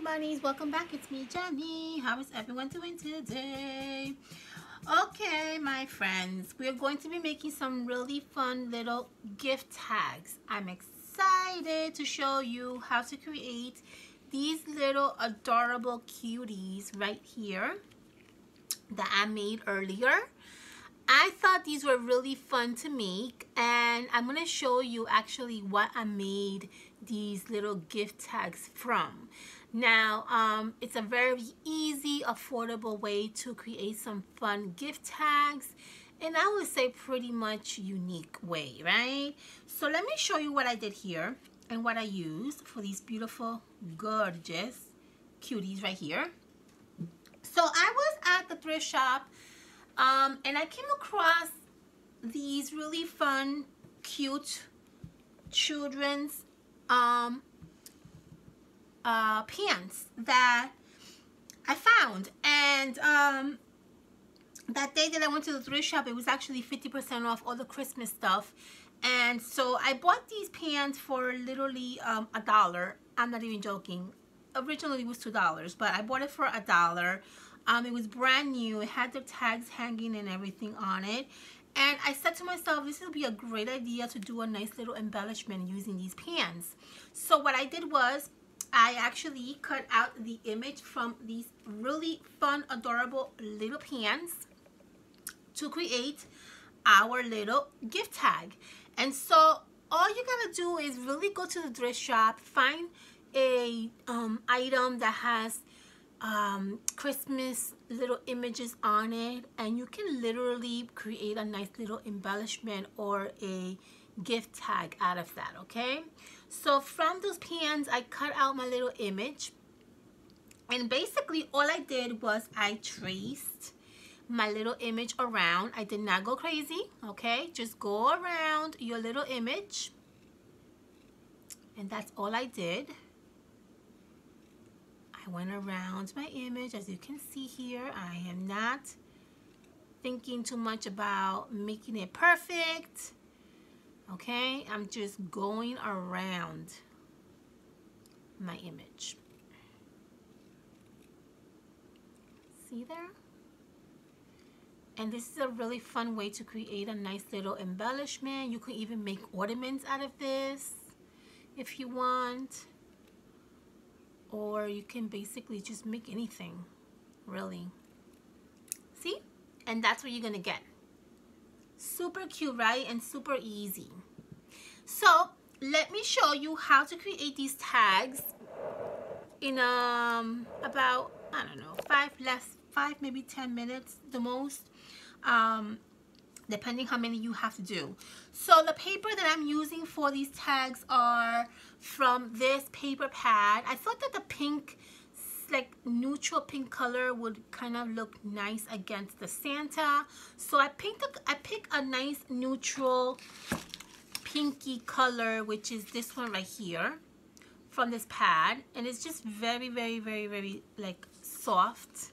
bunnies, welcome back. It's me, Jenny. How is everyone doing today? Okay, my friends, we're going to be making some really fun little gift tags. I'm excited to show you how to create these little adorable cuties right here that I made earlier. I thought these were really fun to make, and I'm going to show you actually what I made these little gift tags from. Now, it's a very easy, affordable way to create some fun gift tags, and I would say pretty much unique way, right? So let me show you what I did here and what I used for these beautiful, gorgeous cuties right here. So I was at the thrift shop, and I came across these really fun, cute children's pants that I found. And that day that I went to the thrift shop, it was actually 50% off all the Christmas stuff. And so I bought these pants for literally $1. I'm not even joking. Originally it was $2, but I bought it for $1. It was brand new. It had the tags hanging and everything on it. And I said to myself, this would be a great idea to do a nice little embellishment using these pants. So what I did was I actually cut out the image from these really fun, adorable little pants to create our little gift tag. And so all you gotta do is really go to the thrift shop, find a item that has Christmas little images on it, and you can literally create a nice little embellishment or a gift tag out of that. Okay, so from those pans I cut out my little image, and basically all I did was I traced my little image around. I did not go crazy. Okay, just go around your little image, and that's all I did. I went around my image. As you can see here, I am not thinking too much about making it perfect. Okay, I'm just going around my image. See there? And this is a really fun way to create a nice little embellishment. You can even make ornaments out of this if you want. Or you can basically just make anything, really. See? And that's what you're gonna get. Super cute, right? And super easy. So let me show you how to create these tags in about, I don't know, 5 maybe 10 minutes the most, depending how many you have to do. So the paper that I'm using for these tags are from this paper pad. I thought that the pink, like neutral pink color, would kind of look nice against the Santa. So I picked a nice neutral pinky color, which is this one right here from this pad, and it's just very, very, very, very like soft.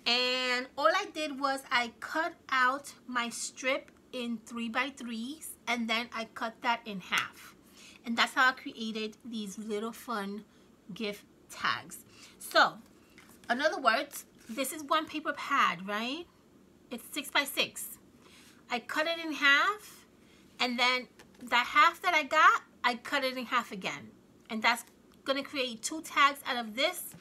And all I did was I cut out my strip in 3x3s, and then I cut that in half. And that's how I created these little fun gift tags. So, in other words, this is one paper pad, right? It's 6x6. I cut it in half, and then that half that I got, I cut it in half again. And that's gonna create 2 tags out of this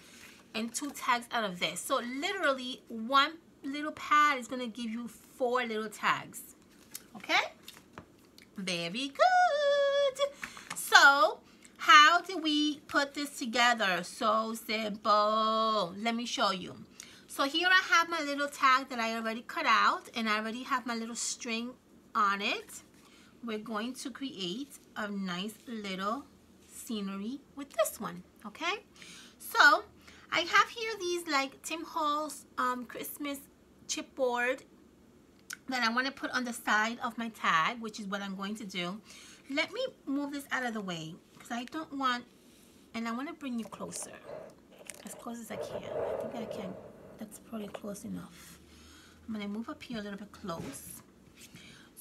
and 2 tags out of this. So literally one little pad is gonna give you 4 little tags. Okay? Very good. So how do we put this together? So simple. Let me show you. So here I have my little tag that I already cut out, and I already have my little string on it. We're going to create a nice little scenery with this one. Okay? So I have here these like Tim Holtz Christmas chipboard that I want to put on the side of my tag, which is what I'm going to do. Let me move this out of the way because I don't want, and I want to bring you closer, as close as I can. I think I can. That's probably close enough. I'm going to move up here a little bit close.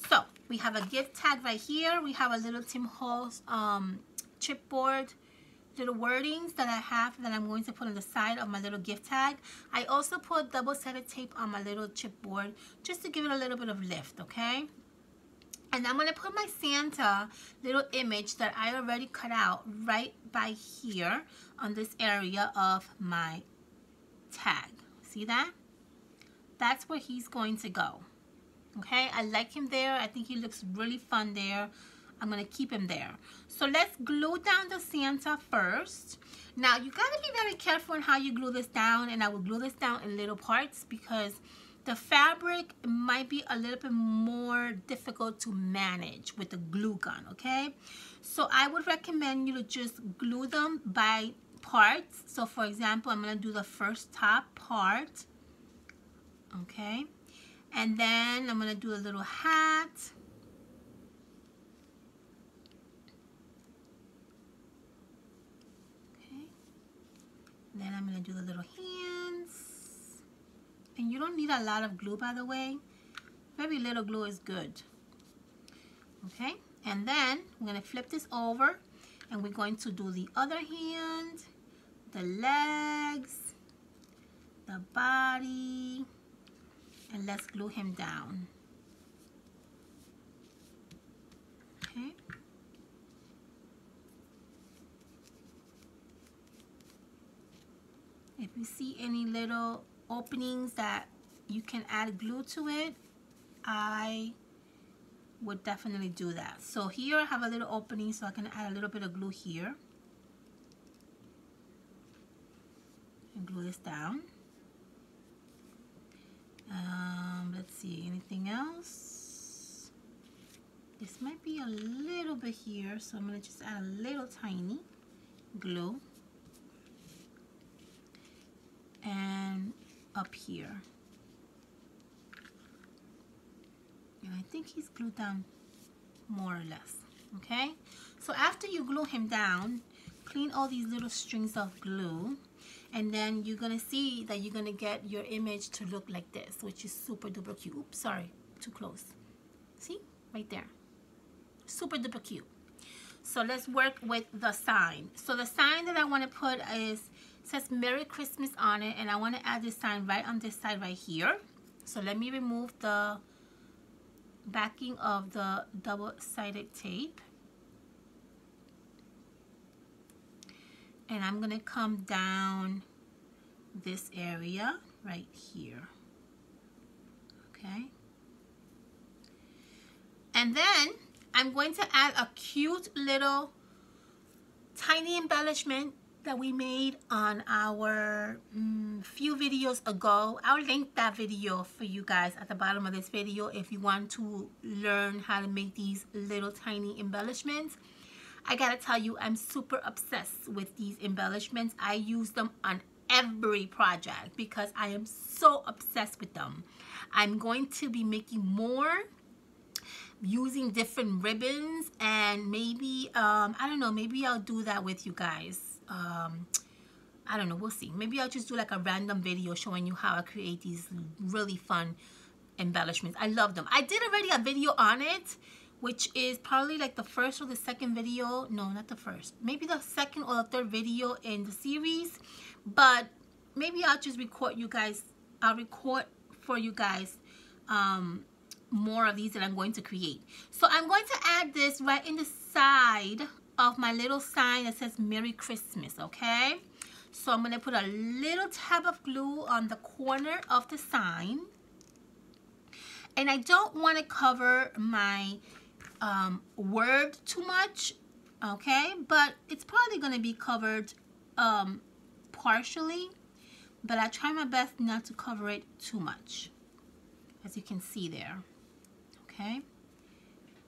So we have a gift tag right here. We have a little Tim Holtz chipboard little wordings that I have that I'm going to put on the side of my little gift tag. I also put double-sided tape on my little chipboard just to give it a little bit of lift, okay? And I'm going to put my Santa little image that I already cut out right by here on this area of my tag. See that? That's where he's going to go. Okay, I like him there. I think he looks really fun there. I'm going to keep him there. So let's glue down the Santa first. Now, you got to be very careful on how you glue this down. And I will glue this down in little parts because the fabric might be a little bit more difficult to manage with the glue gun, okay? So I would recommend you to just glue them by parts. So for example, I'm going to do the first top part, okay? And then I'm going to do a little hat. Okay. Then I'm going to do the little hands. And you don't need a lot of glue, by the way. Very little glue is good. Okay. And then I'm going to flip this over. And we're going to do the other hand, the legs, the body. And let's glue him down. Okay. If you see any little openings that you can add glue to it, I would definitely do that. So here I have a little opening, so I can add a little bit of glue here. And glue this down. Let's see, anything else? This might be a little bit here, so I'm going to just add a little tiny glue. And up here. And I think he's glued down more or less. Okay? So after you glue him down, clean all these little strings of glue. And then you're going to see that you're going to get your image to look like this, which is super duper cute. Oops, sorry, too close. See? Right there. Super duper cute. So let's work with the sign. So the sign that I want to put says Merry Christmas on it, and I want to add this sign right on this side right here. So let me remove the backing of the double-sided tape. And I'm going to come down this area right here. Okay. And then I'm going to add a cute little tiny embellishment that we made on our few videos ago. I'll link that video for you guys at the bottom of this video if you want to learn how to make these little tiny embellishments. I gotta tell you, I'm super obsessed with these embellishments. I use them on every project because I am so obsessed with them. I'm going to be making more using different ribbons, and maybe I don't know, maybe I'll do that with you guys. I don't know, we'll see. Maybe I'll just do like a random video showing you how I create these really fun embellishments. I love them. I did already a video on it, which is probably like the first or the second video. No, not the first. Maybe the second or the third video in the series. But maybe I'll just record you guys. I'll record for you guys more of these that I'm going to create. So I'm going to add this right in the side of my little sign that says Merry Christmas, okay? So I'm going to put a little tab of glue on the corner of the sign. And I don't want to cover my word too much, okay? But it's probably going to be covered partially. But I try my best not to cover it too much, as you can see there, okay?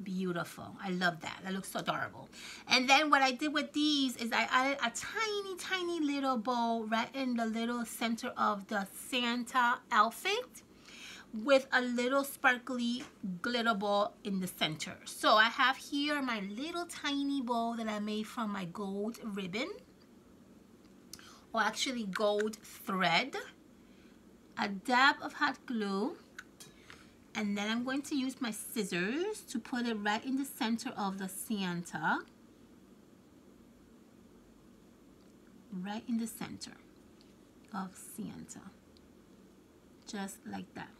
Beautiful. I love that. That looks so adorable. And then what I did with these is I added a tiny, tiny little bow right in the little center of the Santa outfit with a little sparkly glitter ball in the center. So I have here my little tiny bow that I made from my gold ribbon, or actually gold thread, a dab of hot glue, and then I'm going to use my scissors to put it right in the center of the Santa. right in the center of Santa, just like that.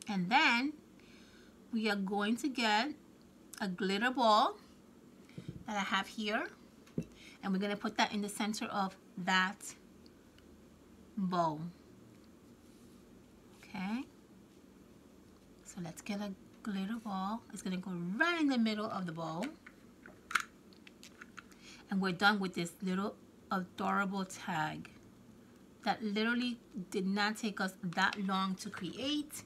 And then we are going to get a glitter ball that I have here, and we're going to put that in the center of that bow. Okay, so let's get a glitter ball. It's going to go right in the middle of the bow, and we're done with this little adorable tag that literally did not take us that long to create.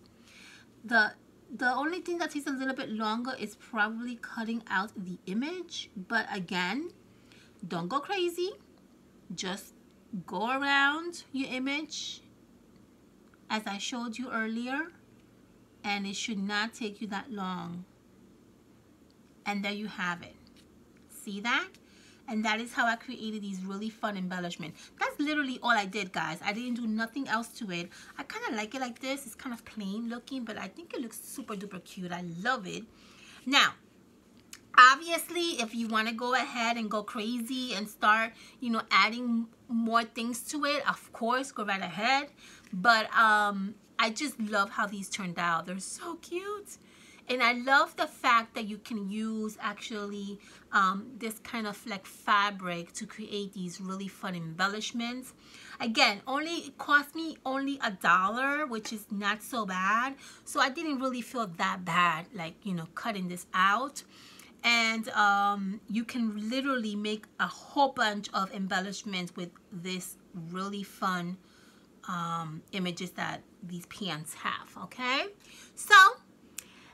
The only thing that takes a little bit longer is probably cutting out the image, but again, don't go crazy. Just go around your image as I showed you earlier, and it should not take you that long. And there you have it. See that? And that is how I created these really fun embellishments. That's literally all I did, guys. I didn't do nothing else to it. I kind of like it like this. It's kind of plain looking, but I think it looks super duper cute. I love it. Now, obviously, if you want to go ahead and go crazy and start, you know, adding more things to it, of course, go right ahead. But I just love how these turned out. They're so cute. And I love the fact that you can use actually this kind of like fabric to create these really fun embellishments. Again, it cost me only $1, which is not so bad. So I didn't really feel that bad, like, you know, cutting this out. And you can literally make a whole bunch of embellishments with this really fun images that these pants have. Okay, so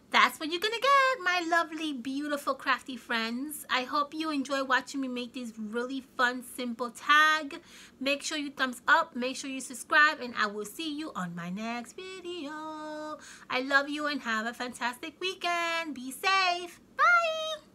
that's what you're gonna get, my lovely, beautiful, crafty friends. I hope you enjoy watching me make this really fun, simple tag. Make sure you thumbs up, make sure you subscribe, and I will see you on my next video. I love you and have a fantastic weekend. Be safe. Bye.